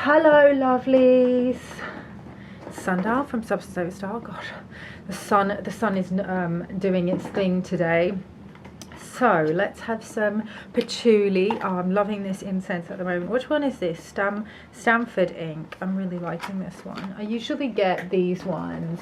Hello lovelies. Sundial from Substance Over Style. God, the sun is doing its thing today. So let's have some patchouli. Oh, I'm loving this incense at the moment. Which one is this? Stamford ink. I'm really liking this one. I usually get these ones.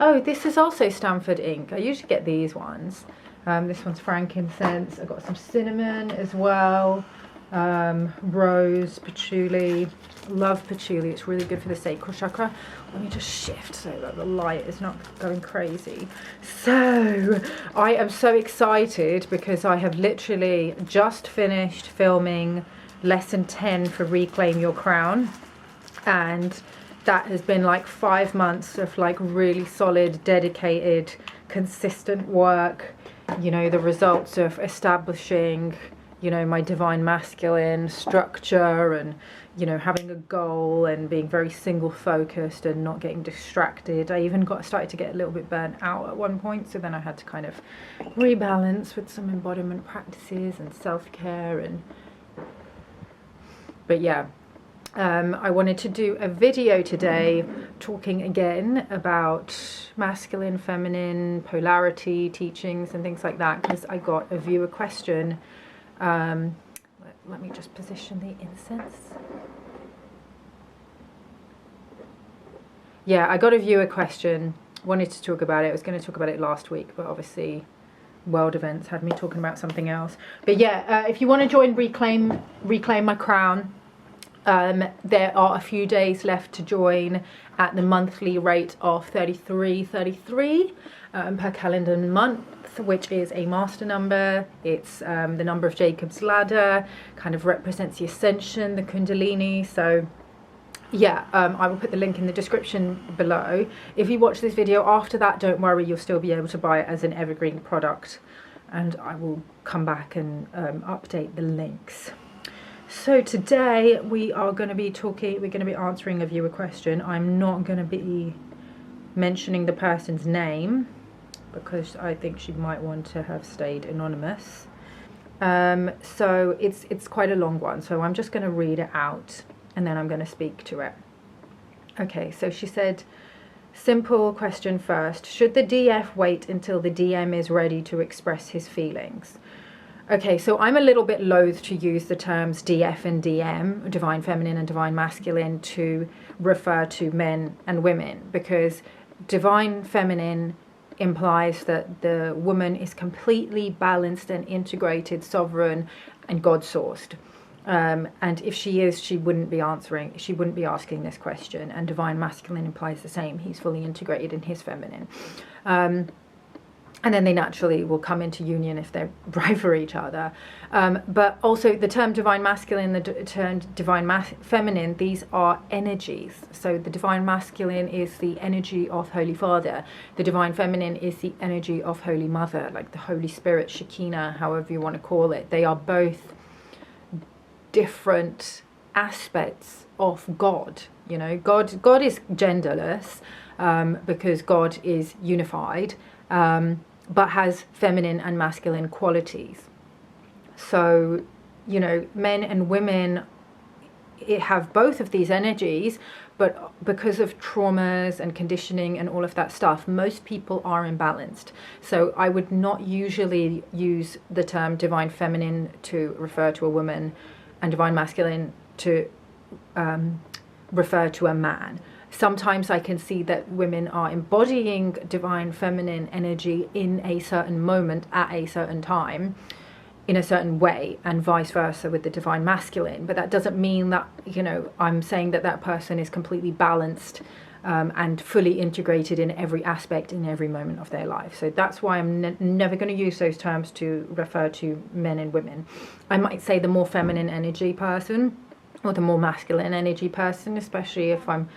Oh, this is also Stamford ink. I usually get these ones. This one's frankincense. I've got some cinnamon as well. Rose, patchouli. Love patchouli. It's really good for the sacral chakra. Let me just shift so that the light is not going crazy. So I am so excited because I have literally just finished filming lesson 10 for Reclaim Your Crown, and that has been like 5 months of like really solid, dedicated, consistent work. You know, the results of establishing, you know, my divine masculine structure, and, you know, having a goal and being very single focused and not getting distracted. I even started to get a little bit burnt out at one point, so then I had to kind of rebalance with some embodiment practices and self-care. But yeah, I wanted to do a video today talking again about masculine, feminine, polarity teachings and things like that, because I got a viewer question. Let me just position the incense. Yeah, I got a viewer question, wanted to talk about it. I was going to talk about it last week, but obviously world events had me talking about something else. But yeah, if you want to join Reclaim My Crown, there are a few days left to join at the monthly rate of $33.33 per calendar month, which is a master number. It's the number of Jacob's ladder, kind of represents the ascension, the kundalini. So yeah, I will put the link in the description below. If you watch this video after that, don't worry, you'll still be able to buy it as an evergreen product, and I will come back and update the links. So today we are going to be answering a viewer question. I'm not going to be mentioning the person's name because I think she might want to have stayed anonymous. So it's quite a long one, so I'm just going to read it out and then I'm going to speak to it. Okay, so she said, simple question first. Should the DF wait until the DM is ready to express his feelings? Okay, so I'm a little bit loath to use the terms DF and DM, divine feminine and divine masculine, to refer to men and women, because divine feminine implies that the woman is completely balanced and integrated, sovereign and God-sourced. And if she is, she wouldn't be asking this question. And divine masculine implies the same. He's fully integrated in his feminine. And then they naturally will come into union if they're right for each other. But also the term divine masculine, the term divine feminine, these are energies. So the divine masculine is the energy of Holy Father. The divine feminine is the energy of Holy Mother, like the Holy Spirit, Shekinah, however you want to call it. They are both different aspects of God. You know, God is genderless because God is unified. But has feminine and masculine qualities. So, you know, men and women have both of these energies, but because of traumas and conditioning and all of that stuff, most people are imbalanced. So I would not usually use the term divine feminine to refer to a woman and divine masculine to refer to a man. Sometimes I can see that women are embodying divine feminine energy in a certain moment at a certain time in a certain way, and vice versa with the divine masculine. But that doesn't mean that, you know, I'm saying that that person is completely balanced and fully integrated in every aspect in every moment of their life. So that's why I'm never going to use those terms to refer to men and women. I might say the more feminine energy person or the more masculine energy person, especially if I'm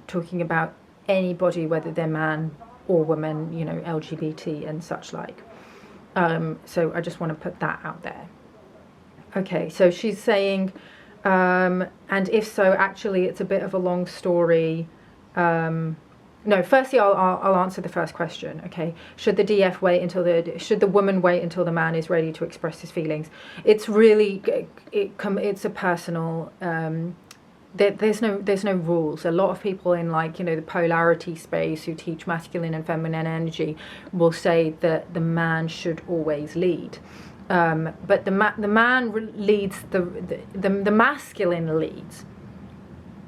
talking about anybody, whether they're man or woman, you know, LGBT and such like. So I just want to put that out there. Okay, so she's saying, and if so, actually it's a bit of a long story. No, firstly I'll answer the first question. Okay, should the DF wait until should the woman wait until the man is ready to express his feelings? It's really, it's a personal there's no rules. A lot of people in, like, you know, the polarity space who teach masculine and feminine energy will say that the man should always lead, but the man leads, the masculine leads.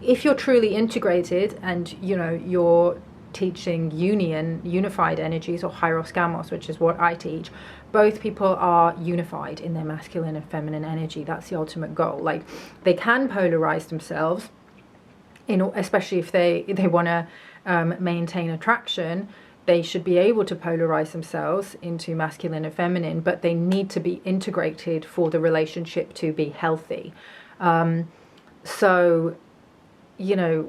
If you're truly integrated and, you know, you're teaching unified energies, or hieros gamos, which is what I teach, both people are unified in their masculine and feminine energy. That's the ultimate goal. Like, they can polarize themselves, especially if they want to maintain attraction. They should be able to polarize themselves into masculine and feminine, but they need to be integrated for the relationship to be healthy. So, you know,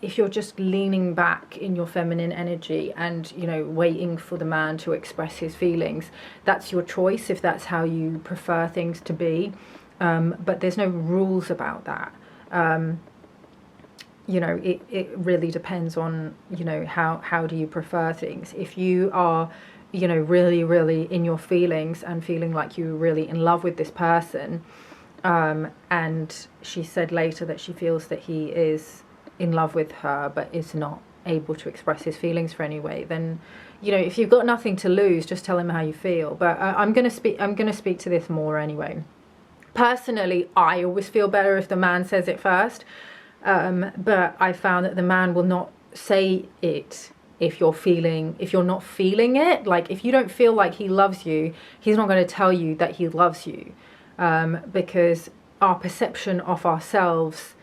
if you're just leaning back in your feminine energy and, you know, waiting for the man to express his feelings, that's your choice if that's how you prefer things to be. But there's no rules about that. You know, it really depends on, you know, how do you prefer things. If you are, you know, really, really in your feelings and feeling like you're really in love with this person, and she said later that she feels that he is in love with her but is not able to express his feelings for any way, then, you know, if you've got nothing to lose, just tell him how you feel. But I'm going to speak to this more anyway. Personally, I always feel better if the man says it first, but I found that the man will not say it if you're not feeling it. Like, if you don't feel like he loves you, he's not going to tell you that he loves you, because our perception of ourselves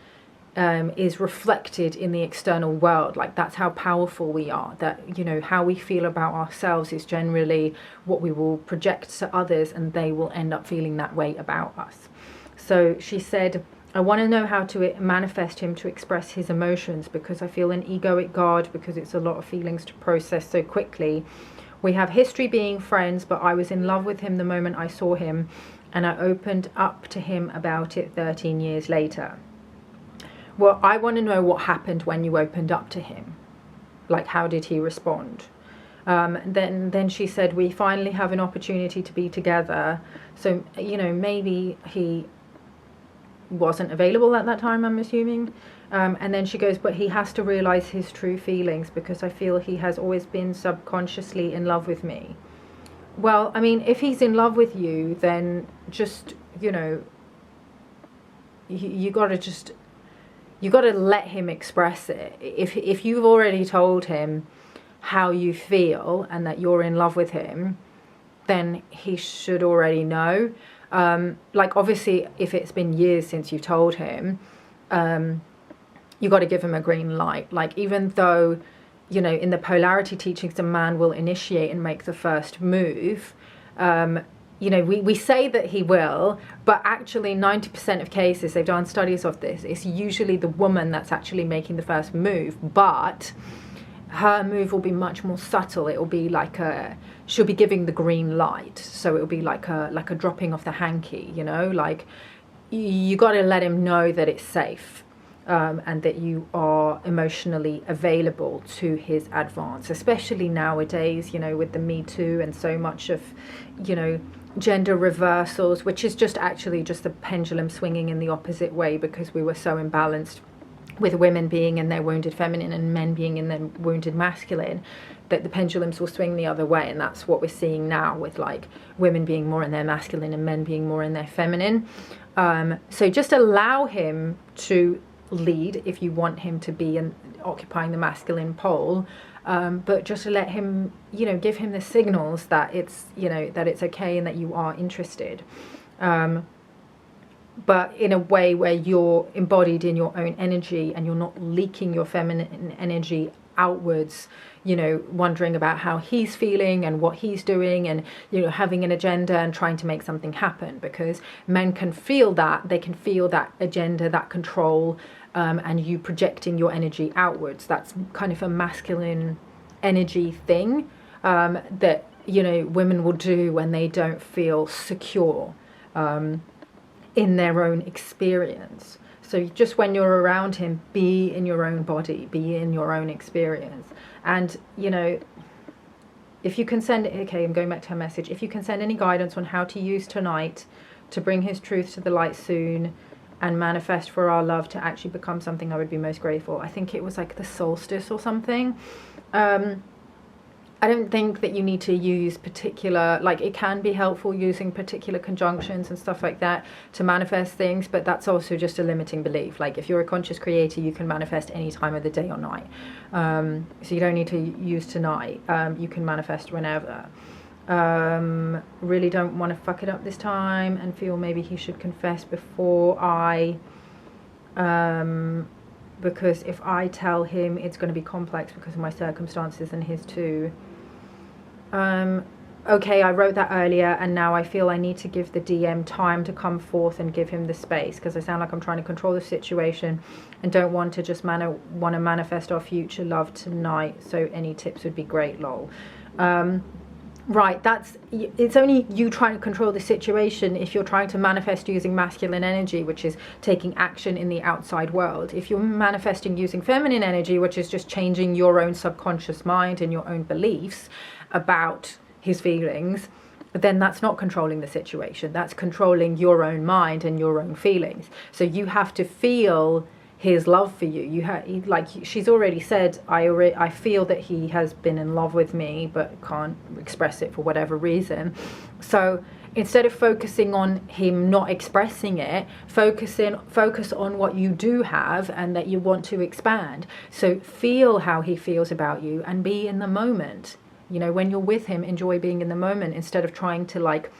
is reflected in the external world. Like, that's how powerful we are. That, you know, how we feel about ourselves is generally what we will project to others, and they will end up feeling that way about us. So she said, I want to know how to manifest him to express his emotions, because I feel an egoic guard, because it's a lot of feelings to process so quickly. We have history being friends, but I was in love with him the moment I saw him, and I opened up to him about it 13 years later. Well, I want to know what happened when you opened up to him. Like, how did he respond? Then she said, we finally have an opportunity to be together. So, you know, maybe he wasn't available at that time, I'm assuming. And then she goes, but he has to realize his true feelings, because I feel he has always been subconsciously in love with me. Well, I mean, if he's in love with you, then just, you know, you got to let him express it. If you've already told him how you feel and that you're in love with him, then he should already know. Like, obviously, if it's been years since you told him, you got to give him a green light. Like, even though, you know, in the polarity teachings, the man will initiate and make the first move, you know, we say that he will, but actually 90% of cases, they've done studies of this, it's usually the woman that's actually making the first move, but her move will be much more subtle. It will be like she'll be giving the green light, so it will be like a dropping of the hanky, you know, like, you got to let him know that it's safe, and that you are emotionally available to his advance, especially nowadays, you know, with the Me Too and so much of, you know, gender reversals, which is just actually just the pendulum swinging in the opposite way, because we were so imbalanced with women being in their wounded feminine and men being in their wounded masculine, that the pendulums will swing the other way. And that's what we're seeing now, with, like, women being more in their masculine and men being more in their feminine. So just allow him to lead if you want him to be occupying the masculine pole, but just to let him, you know, give him the signals that it's, you know, that it's okay and that you are interested, but in a way where you're embodied in your own energy and you're not leaking your feminine energy outwards, you know, wondering about how he's feeling and what he's doing, and, you know, having an agenda and trying to make something happen, because men can feel that. They can feel that agenda, that control, and you projecting your energy outwards. That's kind of a masculine energy thing, that, you know, women will do when they don't feel secure in their own experience. So just when you're around him, be in your own body, be in your own experience. And, you know, if you can send, okay, I'm going back to her message. If you can send any guidance on how to use tonight to bring his truth to the light soon, and manifest for our love to actually become something I would be most grateful. I think it was like the solstice or something. I don't think that you need to use particular, like it can be helpful using particular conjunctions and stuff like that to manifest things, but that's also just a limiting belief. Like if you're a conscious creator, you can manifest any time of the day or night. So you don't need to use tonight. You can manifest whenever. Really don't want to fuck it up this time and feel maybe he should confess before because if I tell him, it's going to be complex because of my circumstances and his too. Okay, I wrote that earlier, and now I feel I need to give the DM time to come forth and give him the space, because I sound like I'm trying to control the situation and don't want to just want to manifest our future love tonight. So any tips would be great, lol. Right, it's only you trying to control the situation if you're trying to manifest using masculine energy, which is taking action in the outside world. If you're manifesting using feminine energy, which is just changing your own subconscious mind and your own beliefs about his feelings, then that's not controlling the situation. That's controlling your own mind and your own feelings. So you have to feel his love for you. Like she's already said, I feel that he has been in love with me but can't express it for whatever reason. So instead of focusing on him not expressing it, focus on what you do have and that you want to expand. So feel how he feels about you and be in the moment. You know, when you're with him, enjoy being in the moment instead of trying to like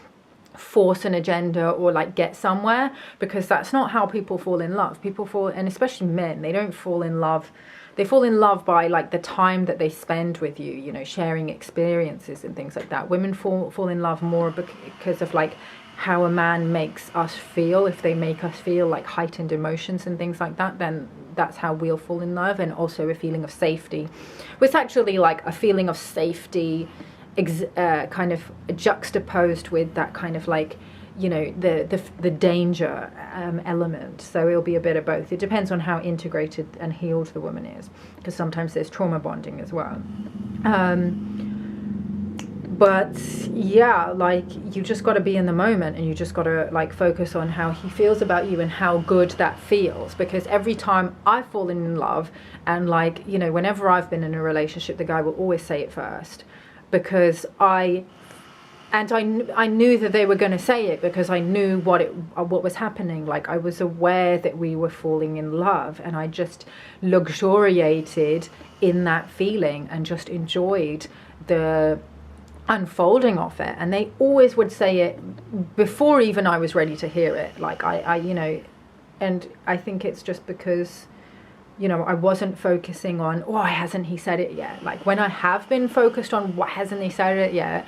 force an agenda or like get somewhere, because that's not how people fall in love. People fall, and especially men, they don't fall in love. They fall in love by like the time that they spend with you, you know, sharing experiences and things like that. Women fall in love more because of like how a man makes us feel. If they make us feel like heightened emotions and things like that, then that's how we'll fall in love. And also a feeling of safety. It's actually like a feeling of safety kind of juxtaposed with that kind of like, you know, the danger element. So it'll be a bit of both. It depends on how integrated and healed the woman is, because sometimes there's trauma bonding as well. But yeah, like you just got to be in the moment, and you just got to like focus on how he feels about you and how good that feels. Because every time I've fallen in love, and like, you know, whenever I've been in a relationship, the guy will always say it first, because I knew that they were going to say it, because I knew what was happening. Like I was aware that we were falling in love, and I just luxuriated in that feeling and just enjoyed the unfolding of it. And they always would say it before even I was ready to hear it. Like I you know, and I think it's just because, you know, I wasn't focusing on, why hasn't he said it yet? Like when I have been focused on why hasn't he said it yet,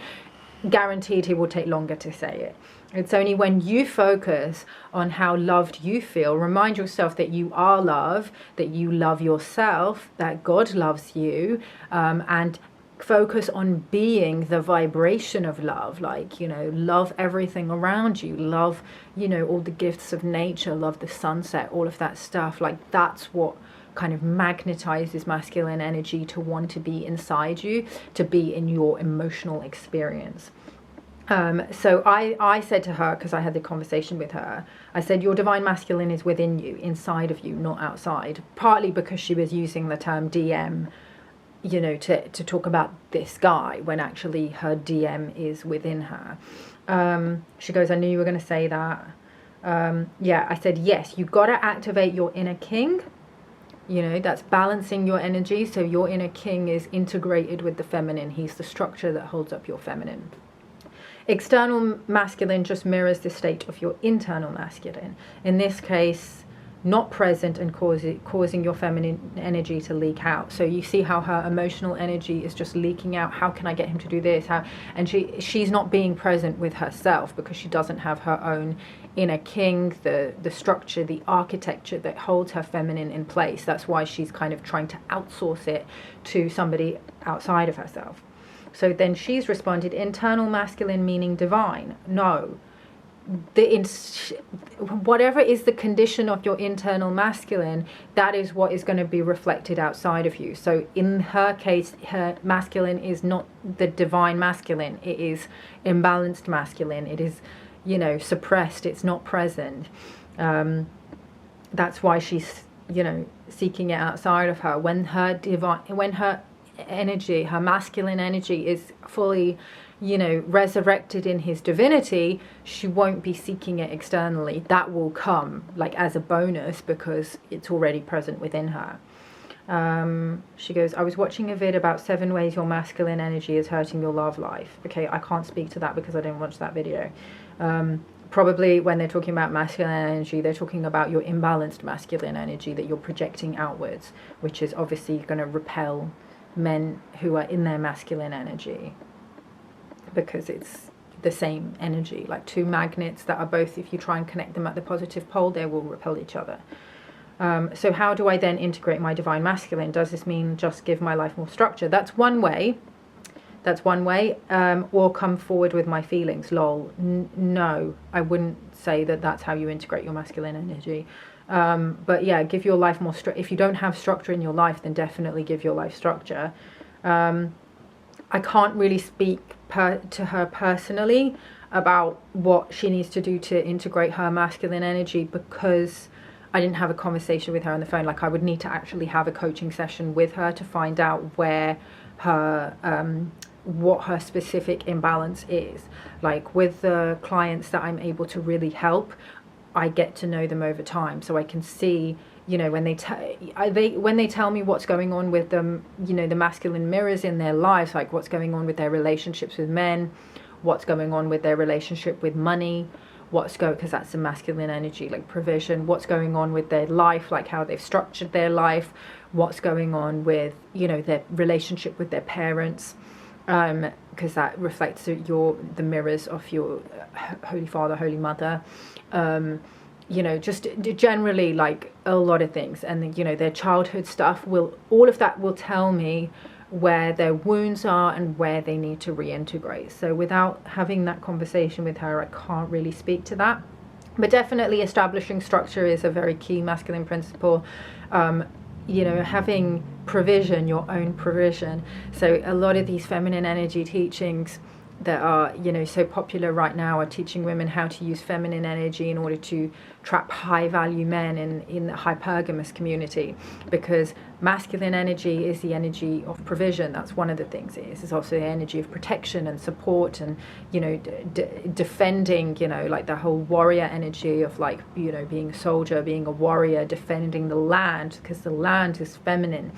guaranteed he will take longer to say it. It's only when you focus on how loved you feel, remind yourself that you are love, that you love yourself, that God loves you, and focus on being the vibration of love. Like, you know, love everything around you, love, you know, all the gifts of nature, love the sunset, all of that stuff. Like that's what kind of magnetizes masculine energy to want to be inside you, to be in your emotional experience. So I said to her, because I had the conversation with her, I said, your divine masculine is within you, inside of you, not outside. Partly because she was using the term DM, you know, to talk about this guy, when actually her DM is within her. She goes, I knew you were going to say that. Yeah, I said, yes, you've got to activate your inner king. You know, that's balancing your energy. So your inner king is integrated with the feminine. He's the structure that holds up your feminine. External masculine just mirrors the state of your internal masculine. In this case, not present and causing your feminine energy to leak out. So you see how her emotional energy is just leaking out. How can I get him to do this? And she's not being present with herself, because she doesn't have her own inner king, the structure, the architecture that holds her feminine in place. That's why she's kind of trying to outsource it to somebody outside of herself. So then she's responded, internal masculine meaning divine. No. Whatever is the condition of your internal masculine, that is what is going to be reflected outside of you. So in her case, her masculine is not the divine masculine. It is imbalanced masculine. It is, you know, suppressed. It's not present. that's why she's, you know, seeking it outside of her. When her energy, her masculine energy is fully, you know, resurrected in his divinity, she won't be seeking it externally. That will come like as a bonus because it's already present within her. She goes, I was watching a vid about 7 ways your masculine energy is hurting your love life. Okay, I can't speak to that because I didn't watch that video. Probably when they're talking about masculine energy, they're talking about your imbalanced masculine energy that you're projecting outwards, which is obviously going to repel men who are in their masculine energy, because it's the same energy, like two magnets that are both, if you try and connect them at the positive pole, they will repel each other. So how do I then integrate my divine masculine? Does this mean just give my life more structure? That's one way. Or come forward with my feelings. Lol. No, I wouldn't say that that's how you integrate your masculine energy. But yeah, give your life more structure. If you don't have structure in your life, then definitely give your life structure. I can't really speak to her personally about what she needs to do to integrate her masculine energy, because I didn't have a conversation with her on the phone. Like, I would need to actually have a coaching session with her to find out where her what her specific imbalance is. Like with the clients that I'm able to really help, I get to know them over time, so I can see, you know, when they tell me what's going on with them, you know, the masculine mirrors in their lives, like what's going on with their relationships with men, what's going on with their relationship with money, because that's the masculine energy, like provision, what's going on with their life, like how they've structured their life, what's going on with, you know, their relationship with their parents, because that reflects the mirrors of your Holy Father, Holy Mother, you know, just generally like a lot of things. And, you know, their childhood stuff all of that will tell me where their wounds are and where they need to reintegrate. So without having that conversation with her, I can't really speak to that. But definitely establishing structure is a very key masculine principle. You know, having provision, your own provision. So a lot of these feminine energy teachings that are, you know, so popular right now are teaching women how to use feminine energy in order to trap high value men in the hypergamous community, because masculine energy is the energy of provision. That's one of the things it is. It's also the energy of protection and support and, you know, defending, you know, like the whole warrior energy of, like, you know, being a soldier, being a warrior, defending the land, because the land is feminine.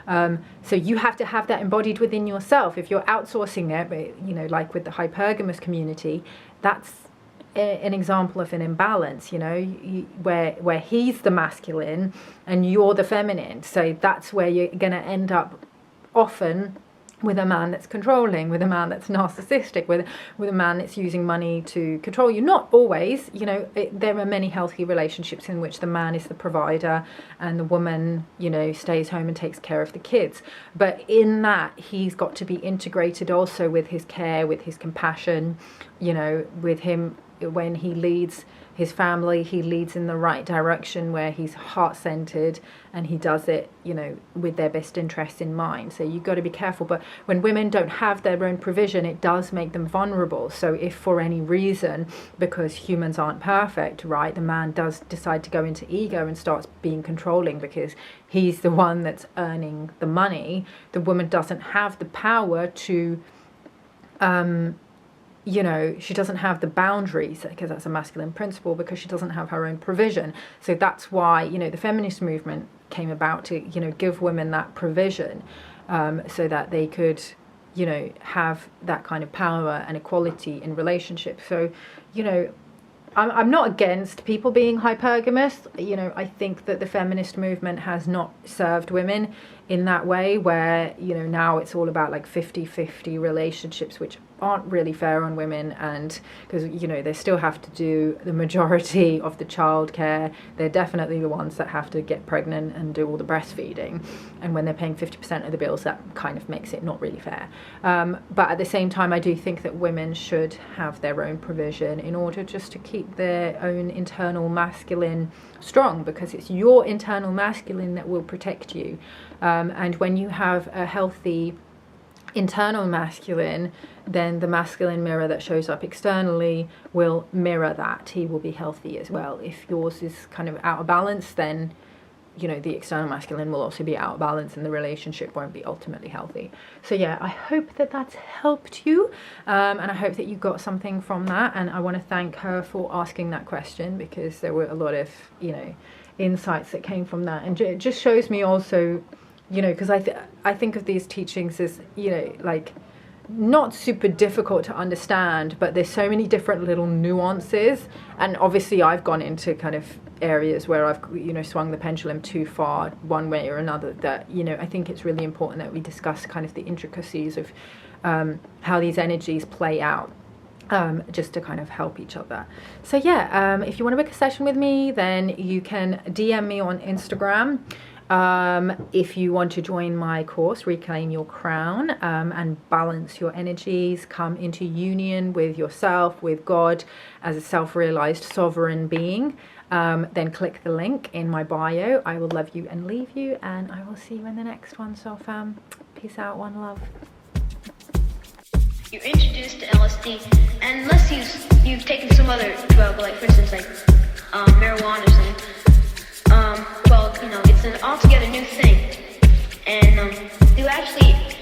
So you have to have that embodied within yourself. If you're outsourcing it, but, you know, like with the hypergamous community, that's an example of an imbalance, you know, where he's the masculine and you're the feminine. So that's where you're going to end up often with a man that's controlling, with a man that's narcissistic, with a man that's using money to control you. Not always, you know, there are many healthy relationships in which the man is the provider and the woman, you know, stays home and takes care of the kids. But in that, he's got to be integrated also with his care, with his compassion, you know, with him. When he leads his family, he leads in the right direction, where he's heart-centered and he does it, you know, with their best interests in mind. So you've got to be careful. But when women don't have their own provision, it does make them vulnerable. So if for any reason, because humans aren't perfect, right, the man does decide to go into ego and starts being controlling because he's the one that's earning the money, the woman doesn't have the power to you know, she doesn't have the boundaries, because that's a masculine principle, because she doesn't have her own provision. So that's why, you know, the feminist movement came about to, you know, give women that provision, so that they could, you know, have that kind of power and equality in relationships. So, you know, I'm not against people being hypergamous. You know, I think that the feminist movement has not served women in that way, where, you know, now it's all about like 50-50 relationships, which aren't really fair on women. And because, you know, they still have to do the majority of the childcare. They're definitely the ones that have to get pregnant and do all the breastfeeding. And when they're paying 50% of the bills, that kind of makes it not really fair. But at the same time, I do think that women should have their own provision in order just to keep their own internal masculine strong, because it's your internal masculine that will protect you. And when you have a healthy internal masculine, then the masculine mirror that shows up externally will mirror that. He will be healthy as well. If yours is kind of out of balance, then you know, the external masculine will also be out of balance and the relationship won't be ultimately healthy. So yeah, I hope that that's helped you, and I hope that you got something from that. And I want to thank her for asking that question, because there were a lot of, you know, insights that came from that. And it just shows me also, you know, because I think of these teachings as, you know, like not super difficult to understand, but there's so many different little nuances. And obviously I've gone into kind of areas where I've, you know, swung the pendulum too far one way or another, that, you know, I think it's really important that we discuss kind of the intricacies of how these energies play out, just to kind of help each other. So yeah, if you want to book a session with me, then you can DM me on Instagram. If you want to join my course, Reclaim Your Crown, and balance your energies, come into union with yourself, with God, as a self-realized sovereign being, then click the link in my bio. I will love you and leave you, and I will see you in the next one. So fam, peace out, one love. You're introduced to LSD, and unless you've taken some other drug, like for instance like marijuana or something, well, you know, it's an altogether new thing, and you actually